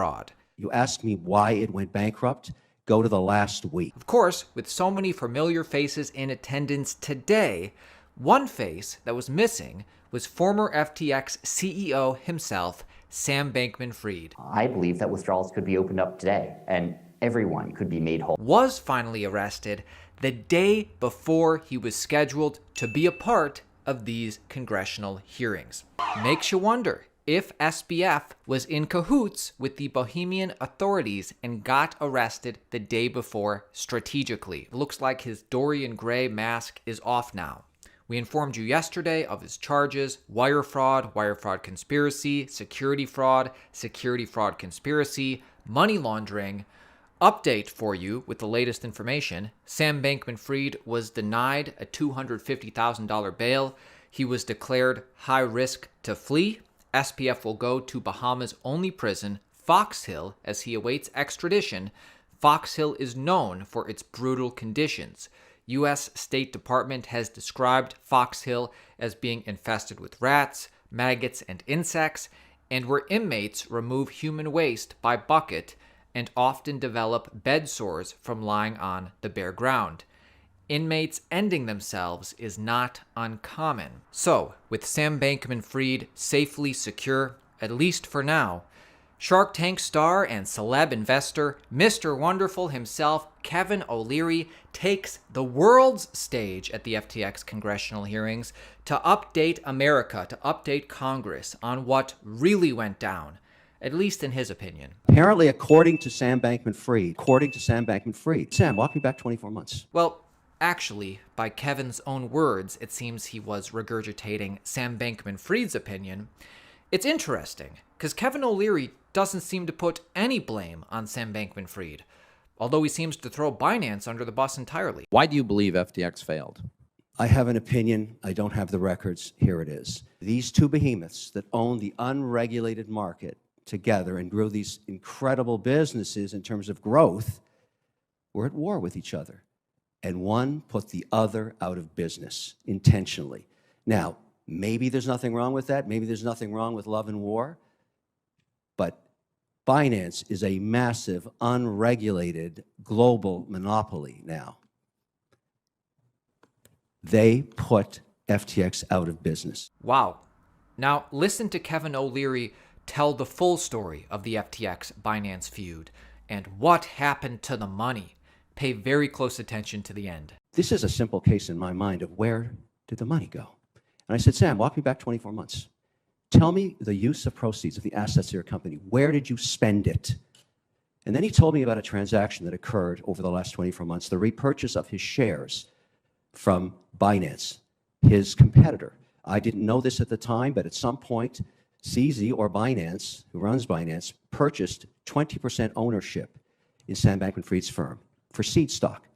fraud. You ask me why it went bankrupt? Go to the last week. Of course, with so many familiar faces in attendance today, one face that was missing was former FTX CEO himself, Sam Bankman-Fried. I believe that withdrawals could be opened up today and everyone could be made whole. Was finally arrested the day before he was scheduled to be a part of these congressional hearings. Makes you wonder if SBF was in cahoots with the Bohemian authorities and got arrested the day before strategically. It looks like his Dorian Gray mask is off now. We informed you yesterday of his charges: wire fraud conspiracy, security fraud conspiracy, money laundering. Update for you with the latest information: Sam Bankman-Fried was denied a $250,000 bail. He was declared high risk to flee. SBF will go to Bahamas' only prison, Fox Hill, as he awaits extradition. Fox Hill is known for its brutal conditions. U.S. State Department has described Fox Hill as being infested with rats, maggots, and insects, and where inmates remove human waste by bucket and often develop bed sores from lying on the bare ground. Inmates ending themselves is not uncommon. So, with Sam Bankman-Fried safely secure, at least for now, Shark Tank star and celeb investor, Mr. Wonderful himself, Kevin O'Leary, takes the world's stage at the FTX congressional hearings to update America, to update Congress on what really went down, at least in his opinion. Apparently, according to Sam Bankman-Fried, Sam, walk me back 24 months. Well, actually, by Kevin's own words, it seems he was regurgitating Sam Bankman-Fried's opinion. It's interesting, because Kevin O'Leary doesn't seem to put any blame on Sam Bankman-Fried, although he seems to throw Binance under the bus entirely. Why do you believe FTX failed? I have an opinion. I don't have the records. Here it is. These two behemoths that own the unregulated market together and grew these incredible businesses in terms of growth were at war with each other. And one put the other out of business intentionally. Now, maybe there's nothing wrong with that. Maybe there's nothing wrong with love and war. But Binance is a massive, unregulated global monopoly now. They put FTX out of business. Wow. Now, listen to Kevin O'Leary tell the full story of the FTX Binance feud and what happened to the money. Pay very close attention to the end. This is a simple case in my mind of where did the money go? And I said, Sam, walk me back 24 months. Tell me the use of proceeds of the assets of your company. Where did you spend it? And then he told me about a transaction that occurred over the last 24 months, the repurchase of his shares from Binance, his competitor. I didn't know this at the time, but at some point, CZ or Binance, who runs Binance, purchased 20% ownership in Sam Bankman-Fried's firm for seed stock.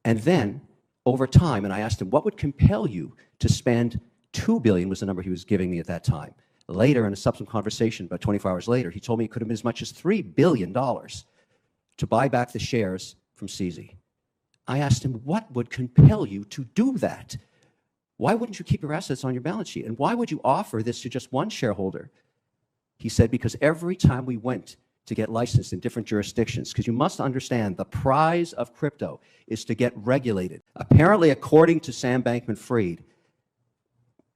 And then, over time, and I asked him, what would compel you to spend $2 billion was the number he was giving me at that time. Later, in a subsequent conversation, about 24 hours later, he told me it could have been as much as $3 billion to buy back the shares from CZ. I asked him, what would compel you to do that? Why wouldn't you keep your assets on your balance sheet? And why would you offer this to just one shareholder? He said, because every time we went to get licensed in different jurisdictions, because you must understand the prize of crypto is to get regulated. Apparently, according to Sam Bankman-Fried,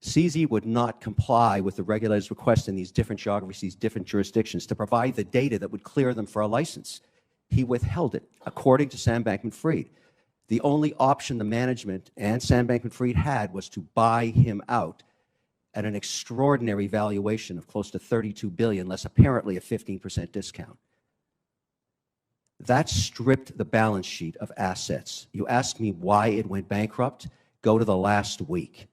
CZ would not comply with the regulators' request in these different geographies, these different jurisdictions, to provide the data that would clear them for a license. He withheld it, according to Sam Bankman-Fried. The only option the management and Sam Bankman-Fried had was to buy him out at an extraordinary valuation of close to $32 billion, less apparently a 15% discount. That stripped the balance sheet of assets. You ask me why it went bankrupt? Go to the last week.